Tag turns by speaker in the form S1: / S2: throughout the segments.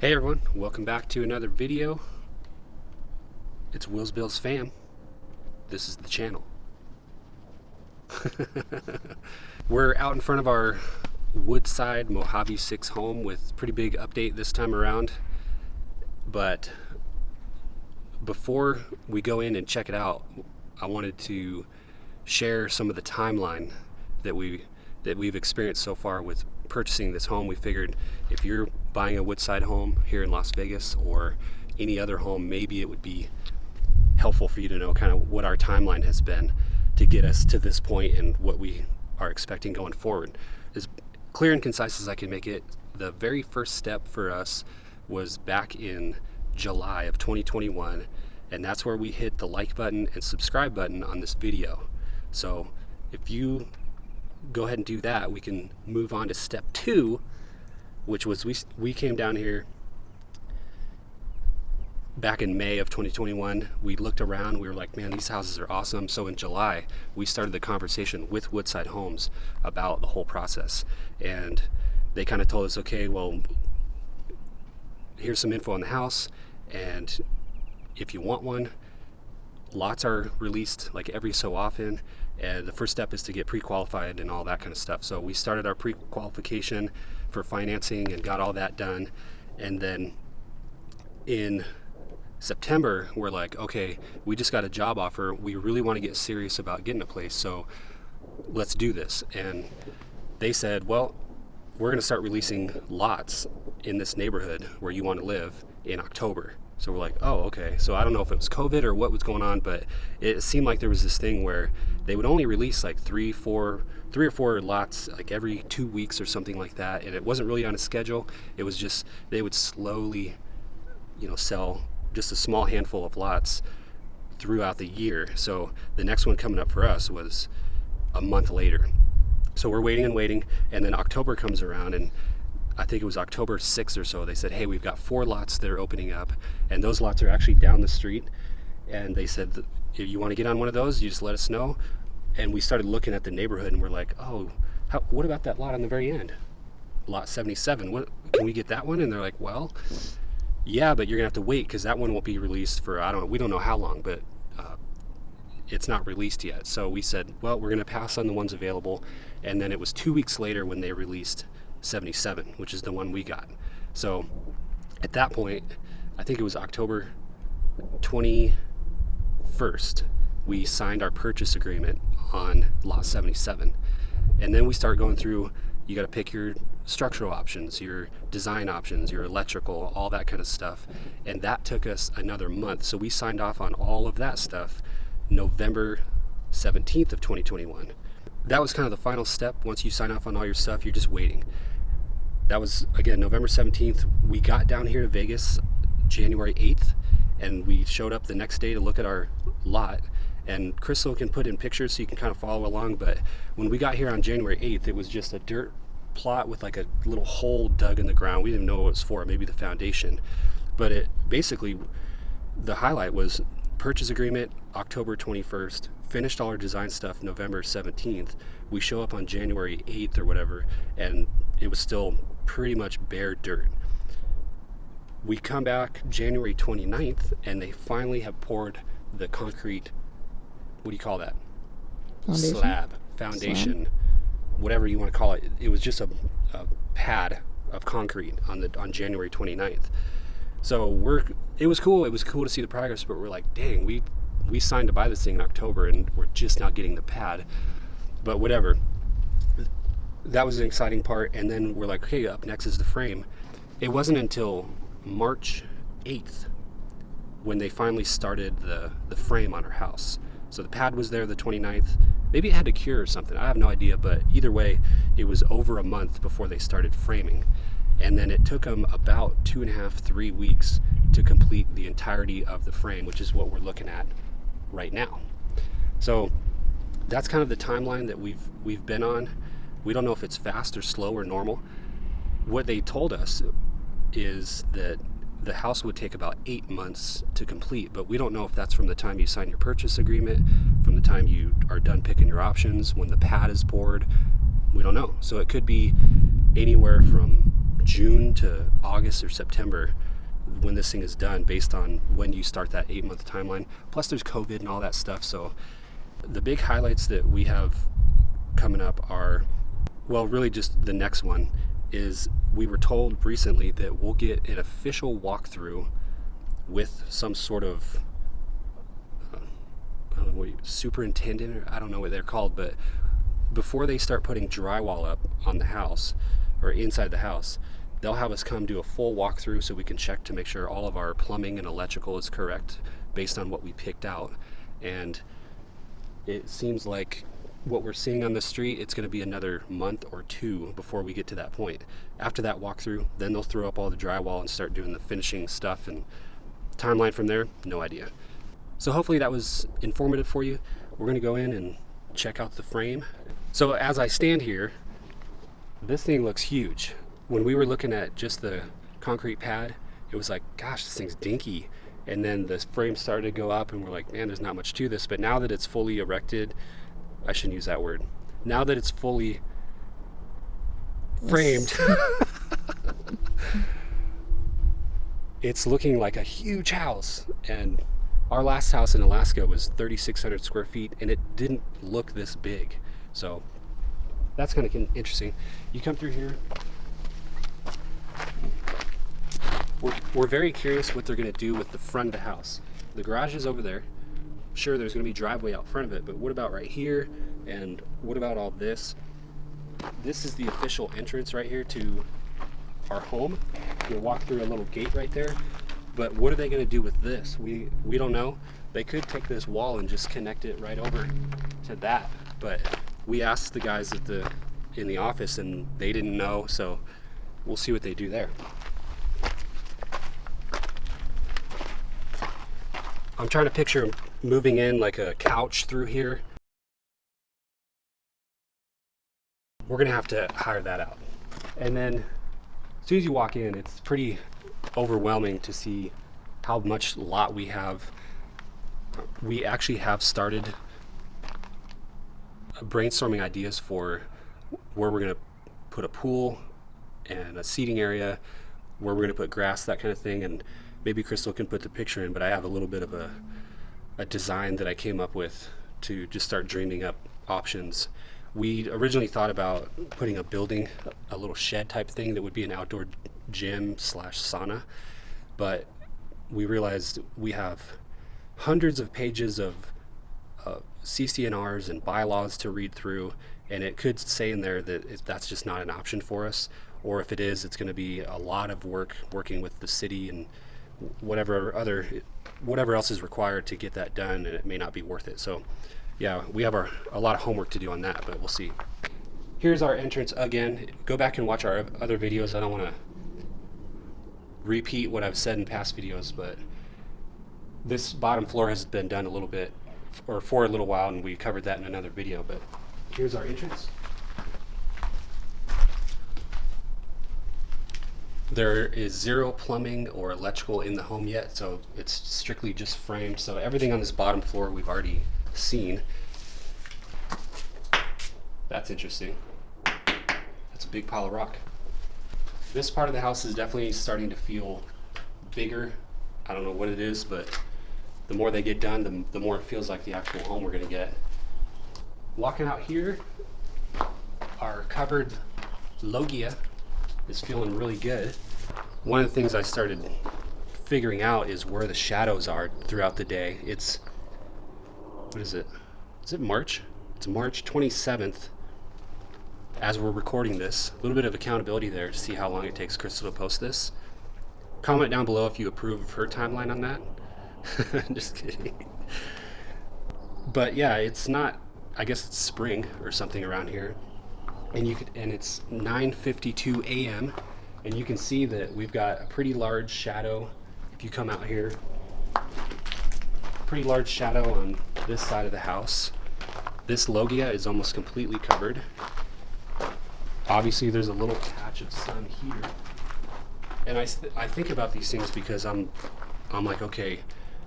S1: Hey everyone, welcome back to another video. It's Will's Bills fam. This is the channel. We're out in front of our Woodside Mojave 6 home with pretty big update this time around. But before we go in and check it out, I wanted to share some of the timeline that we've experienced so far with purchasing this home. We figured if you're buying a Woodside home here in Las Vegas or any other home, maybe it would be helpful for you to know kind of what our timeline has been to get us to this point and what we are expecting going forward. As clear and concise as I can make it, the very first step for us was back in July of 2021, and that's where we hit the like button and subscribe button on this video. So if you go ahead and do that, we can move on to step 2, which was we came down here back in May of 2021. We looked around, we were like, man, these houses are awesome. So in July, we started the conversation with Woodside Homes about the whole process. And they kind of told us, okay, well, here's some info on the house, and if you want one, lots are released like every so often, and the first step is to get pre-qualified and all that kind of stuff. So we started our pre-qualification for financing and got all that done, and then in September we're like, okay, we just got a job offer, we really want to get serious about getting a place, so let's do this. And they said, well, we're going to start releasing lots in this neighborhood where you want to live in October. So we're like, oh, okay. So I don't know if it was COVID or what was going on, but it seemed like there was this thing where they would only release like three or four lots like every 2 weeks or something like that. And it wasn't really on a schedule. It was just, they would slowly, sell just a small handful of lots throughout the year. So the next one coming up for us was a month later. So we're waiting and waiting, and then October comes around, and I think it was October 6th or so, they said, hey, we've got 4 lots that are opening up, and those lots are actually down the street. And they said, if you want to get on one of those, you just let us know. And we started looking at the neighborhood, and we're like, oh, what about that lot on the very end? Lot 77, can we get that one? And they're like, well, yeah, but you're going to have to wait because that one won't be released for, we don't know how long, but it's not released yet. So we said, well, we're going to pass on the ones available. And then it was 2 weeks later when they released 77, which is the one we got. So at that point, I think it was October 21st, we signed our purchase agreement on lot 77. And then we start going through, you got to pick your structural options, your design options, your electrical, all that kind of stuff. And that took us another month. So we signed off on all of that stuff November 17th of 2021. That was kind of the final step. Once you sign off on all your stuff, you're just waiting. That was, again, November 17th. We got down here to Vegas January 8th, and we showed up the next day to look at our lot. And Crystal can put in pictures so you can kind of follow along, but when we got here on January 8th, it was just a dirt plot with like a little hole dug in the ground. We didn't know what it was for, maybe the foundation. But it basically, the highlight was purchase agreement October 21st, finished all our design stuff November 17th. We show up on January 8th or whatever, and it was still pretty much bare dirt. We come back January 29th, and they finally have poured the concrete, what do you call that? Foundation, whatever you want to call it. It was just a pad of concrete on January 29th. So it was cool. It was cool to see the progress, but we're like, dang, we signed to buy this thing in October, and we're just now getting the pad. But whatever. That was an exciting part. And then we're like, okay, up next is the frame. It wasn't until March 8th when they finally started the frame on our house. So the pad was there the 29th. Maybe it had to cure or something. I have no idea. But either way, it was over a month before they started framing. And then it took them about 2.5, 3 weeks to complete the entirety of the frame, which is what we're looking at right now. So that's kind of the timeline that we've been on. We don't know if it's fast or slow or normal. What they told us is that the house would take about 8 months to complete, but we don't know if that's from the time you sign your purchase agreement, from the time you are done picking your options, when the pad is poured. We don't know. So it could be anywhere from June to August or September when this thing is done, based on when you start that 8-month timeline. Plus there's COVID and all that stuff. So the big highlights that we have coming up are, well, really just the next one is, we were told recently that we'll get an official walkthrough with some sort of I don't know what, superintendent, or I don't know what they're called, but before they start putting drywall up on the house or inside the house, they'll have us come do a full walkthrough so we can check to make sure all of our plumbing and electrical is correct based on what we picked out. And it seems like what we're seeing on the street, it's going to be another month or two before we get to that point. After that walkthrough, then they'll throw up all the drywall and start doing the finishing stuff, and timeline from there, no idea. So hopefully that was informative for you. We're going to go in and check out the frame. So as I stand here, this thing looks huge. When we were looking at just the concrete pad, it was like, gosh, this thing's dinky. And then the frame started to go up and we're like, man, there's not much to this. But now that it's fully erected, I shouldn't use that word. Now that it's fully framed, it's looking like a huge house. And our last house in Alaska was 3,600 square feet, and it didn't look this big. So that's kind of interesting. You come through here. We're very curious what they're going to do with the front of the house. The garage is over there. Sure, there's going to be driveway out front of it, but what about right here? And what about all this? This is the official entrance right here to our home. You'll walk through a little gate right there. But what are they going to do with this? We don't know. They could take this wall and just connect it right over to that. But we asked the guys in the office, and they didn't know. So we'll see what they do there. I'm trying to picture moving in like a couch through here. We're gonna have to hire that out. And then as soon as you walk in, it's pretty overwhelming to see how much lot we have. We actually have started brainstorming ideas for where we're gonna put a pool and a seating area, where we're gonna put grass, that kind of thing. And maybe Crystal can put the picture in, but I have a little bit of a design that I came up with to just start dreaming up options. We originally thought about putting a building, a little shed type thing that would be an outdoor gym / sauna, but we realized we have hundreds of pages of CCNRs and bylaws to read through, and it could say in there that that's just not an option for us, or if it is, it's going to be a lot of work working with the city and whatever else is required to get that done, and it may not be worth it. So yeah, we have a lot of homework to do on that, but we'll see. Here's our entrance again. Go back and watch our other videos. I don't want to repeat what I've said in past videos, but this bottom floor has been done a little bit, or for a little while, and we covered that in another video. But here's our entrance. There is zero plumbing or electrical in the home yet, so it's strictly just framed. So everything on this bottom floor we've already seen. That's interesting. That's a big pile of rock. This part of the house is definitely starting to feel bigger. I don't know what it is, but the more they get done, the more it feels like the actual home we're gonna get. Walking out here, our covered loggia is feeling really good. One of the things I started figuring out is where the shadows are throughout the day. It's, what is it? Is it March? It's March 27th as we're recording this. A little bit of accountability there to see how long it takes Crystal to post this. Comment down below if you approve of her timeline on that. Just kidding. But yeah, it's not, I guess it's spring or something around here. And it's 9:52 a.m. and you can see that we've got a pretty large shadow. If you come out here, pretty large shadow on this side of the house. This loggia is almost completely covered. Obviously there's a little patch of sun here. And I think about these things because I'm like, okay,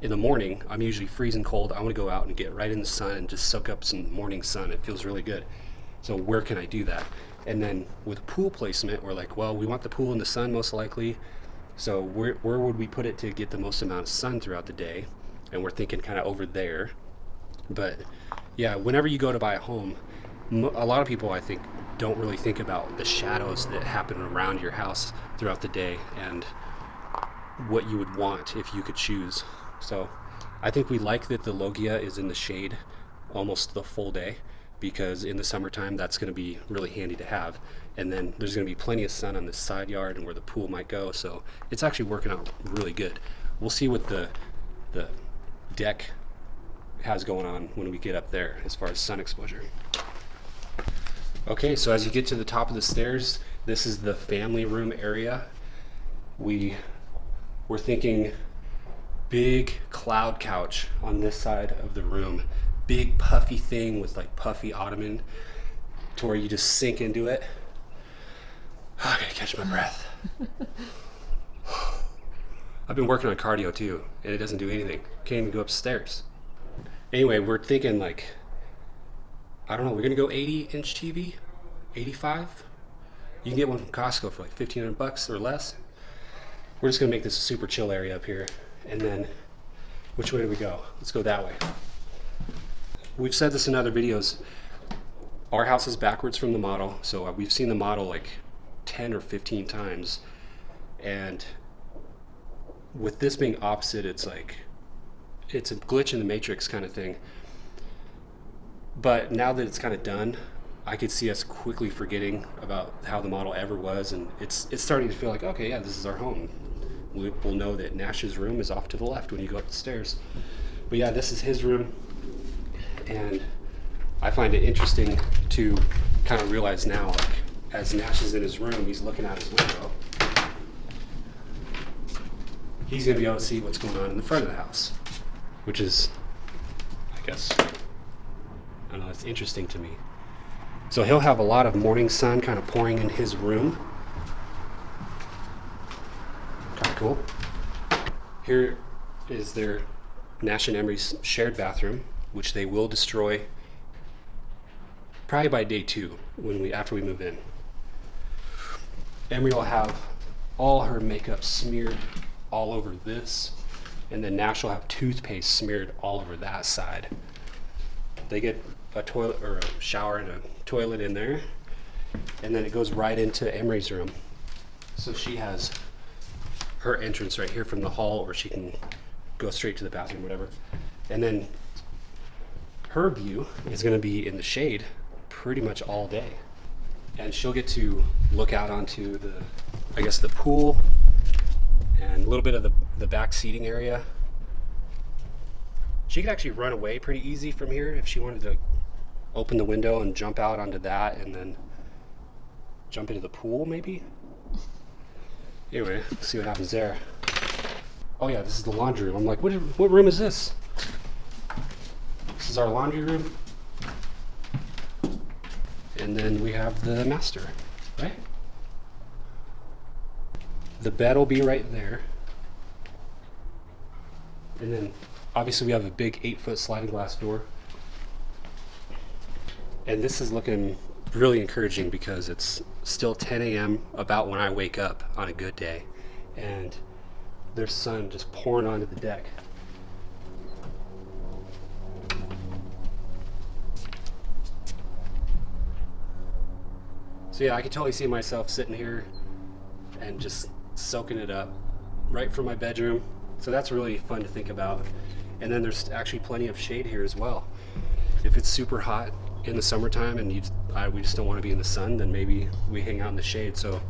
S1: in the morning, I'm usually freezing cold. I want to go out and get right in the sun and just soak up some morning sun. It feels really good. So where can I do that? And then with pool placement, we're like, well, we want the pool in the sun most likely. So where would we put it to get the most amount of sun throughout the day? And we're thinking kind of over there. But yeah, whenever you go to buy a home, a lot of people, I think, don't really think about the shadows that happen around your house throughout the day and what you would want if you could choose. So I think we like that the loggia is in the shade almost the full day, because in the summertime that's going to be really handy to have. And then there's going to be plenty of sun on the side yard and where the pool might go, so it's actually working out really good. We'll see what the deck has going on when we get up there as far as sun exposure. Okay, so as you get to the top of the stairs, this is the family room area. We're thinking big cloud couch on this side of the room. Big puffy thing with like puffy ottoman to where you just sink into it. Oh, I gotta catch my breath. I've been working on cardio too, and it doesn't do anything. Can't even go upstairs. Anyway, we're thinking like, I don't know, we're gonna go 80-inch TV, 85. You can get one from Costco for like $1,500 or less. We're just gonna make this a super chill area up here. And then, which way do we go? Let's go that way. We've said this in other videos. Our house is backwards from the model, so we've seen the model like 10 or 15 times. And with this being opposite, it's like, it's a glitch in the matrix kind of thing. But now that it's kind of done, I could see us quickly forgetting about how the model ever was, and it's starting to feel like, okay, yeah, this is our home. We'll know that Nash's room is off to the left when you go up the stairs. But yeah, this is his room, and I find it interesting to kind of realize now, like, as Nash is in his room, he's looking out his window. He's gonna be able to see what's going on in the front of the house, which is, I guess, I don't know, it's interesting to me. So he'll have a lot of morning sun kind of pouring in his room. Kind of cool. Here is their Nash and Emery's shared bathroom, which they will destroy probably by day 2 after we move in. Emery will have all her makeup smeared all over this, and then Nash will have toothpaste smeared all over that side. They get a toilet or a shower and a toilet in there, and then it goes right into Emery's room. So she has her entrance right here from the hall, or she can go straight to the bathroom, whatever. And then her view is going to be in the shade pretty much all day, and she'll get to look out onto the, I guess, the pool and a little bit of the back seating area. She could actually run away pretty easy from here if she wanted to open the window and jump out onto that and then jump into the pool maybe. Anyway, let's see what happens there. Oh yeah, this is the laundry room. I'm like, what room is this? This is our laundry room. And then we have the master, right? The bed will be right there. And then obviously we have a big 8-foot sliding glass door. And this is looking really encouraging because it's still 10 a.m. about when I wake up on a good day. And there's sun just pouring onto the deck. So yeah, I can totally see myself sitting here and just soaking it up right from my bedroom. So that's really fun to think about. And then there's actually plenty of shade here as well. If it's super hot in the summertime and we just don't want to be in the sun, then maybe we hang out in the shade. So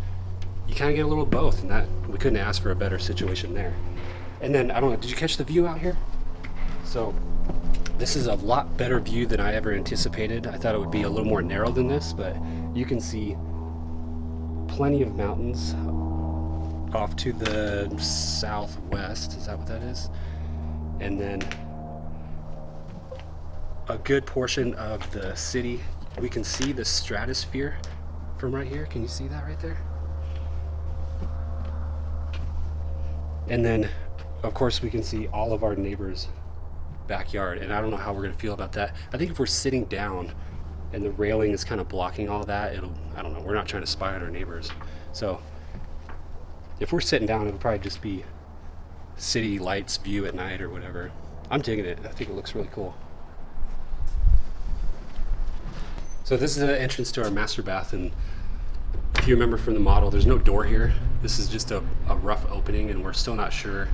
S1: you kind of get a little of both, and that we couldn't ask for a better situation there. And then, I don't know, did you catch the view out here? So this is a lot better view than I ever anticipated. I thought it would be a little more narrow than this, but you can see plenty of mountains off to the southwest. Is that what that is? And then a good portion of the city. We can see the stratosphere from right here. Can you see that right there? And then, of course, we can see all of our neighbors' backyard. And I don't know how we're gonna feel about that. I think if we're sitting down and the railing is kind of blocking all that. I don't know, we're not trying to spy on our neighbors. So if we're sitting down, it'll probably just be city lights view at night or whatever. I'm digging it. I think it looks really cool. So this is the entrance to our master bath, and if you remember from the model, there's no door here. This is just a rough opening, and we're still not sure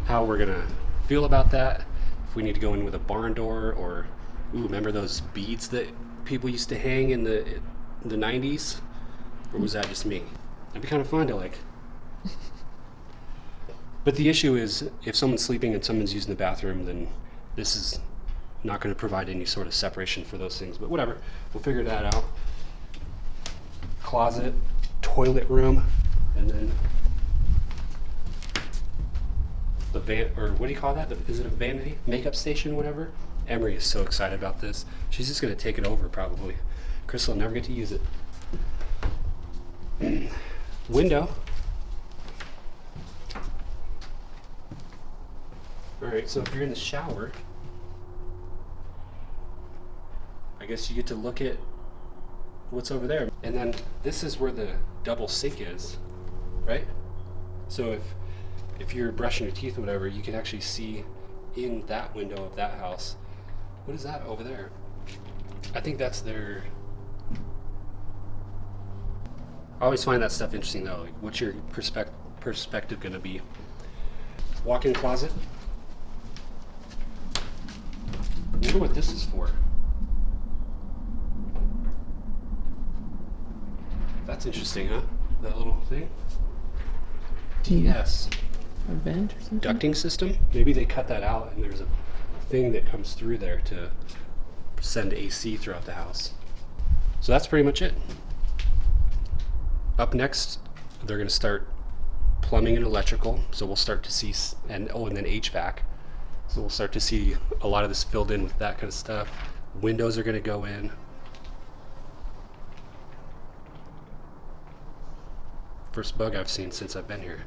S1: how we're gonna feel about that. If we need to go in with a barn door, or remember those beads that people used to hang in the 90s? Or was that just me? It'd be kind of fun to like. But the issue is, if someone's sleeping and someone's using the bathroom, then this is not going to provide any sort of separation for those things. But whatever, we'll figure that out. Closet, toilet room, and then the van, or what do you call that? Is it a vanity? Makeup station, whatever? Emery is so excited about this. She's just going to take it over probably. Chris will never get to use it. Window. Alright, so if you're in the shower, I guess you get to look at what's over there. And then this is where the double sink is, right? So if you're brushing your teeth or whatever, you can actually see in that window of that house. What is that over there? I think that's their... I always find that stuff interesting though. Like, what's your perspective gonna be? Walk-in closet. I wonder what this is for. That's interesting, huh? That little thing. DS.
S2: A vent or something?
S1: Ducting system. Maybe they cut that out and there's a thing that comes through there to send AC throughout the house. So that's pretty much it. Up next, they're going to start plumbing and electrical. So we'll start to see, and then HVAC. So we'll start to see a lot of this filled in with that kind of stuff. Windows are going to go in. First bug I've seen since I've been here.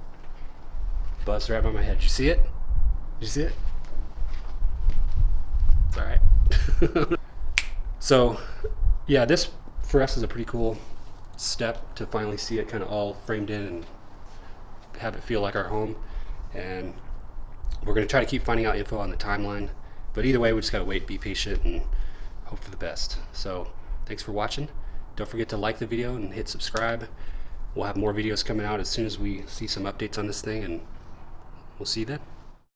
S1: Buzzed right by my head. Did you see it? Did you see it? It's all right. So, yeah, this for us is a pretty cool step to finally see it kind of all framed in and have it feel like our home. And we're going to try to keep finding out info on the timeline. But either way, we just got to wait, be patient, and hope for the best. So, thanks for watching. Don't forget to like the video and hit subscribe. We'll have more videos coming out as soon as we see some updates on this thing, and we'll see you then.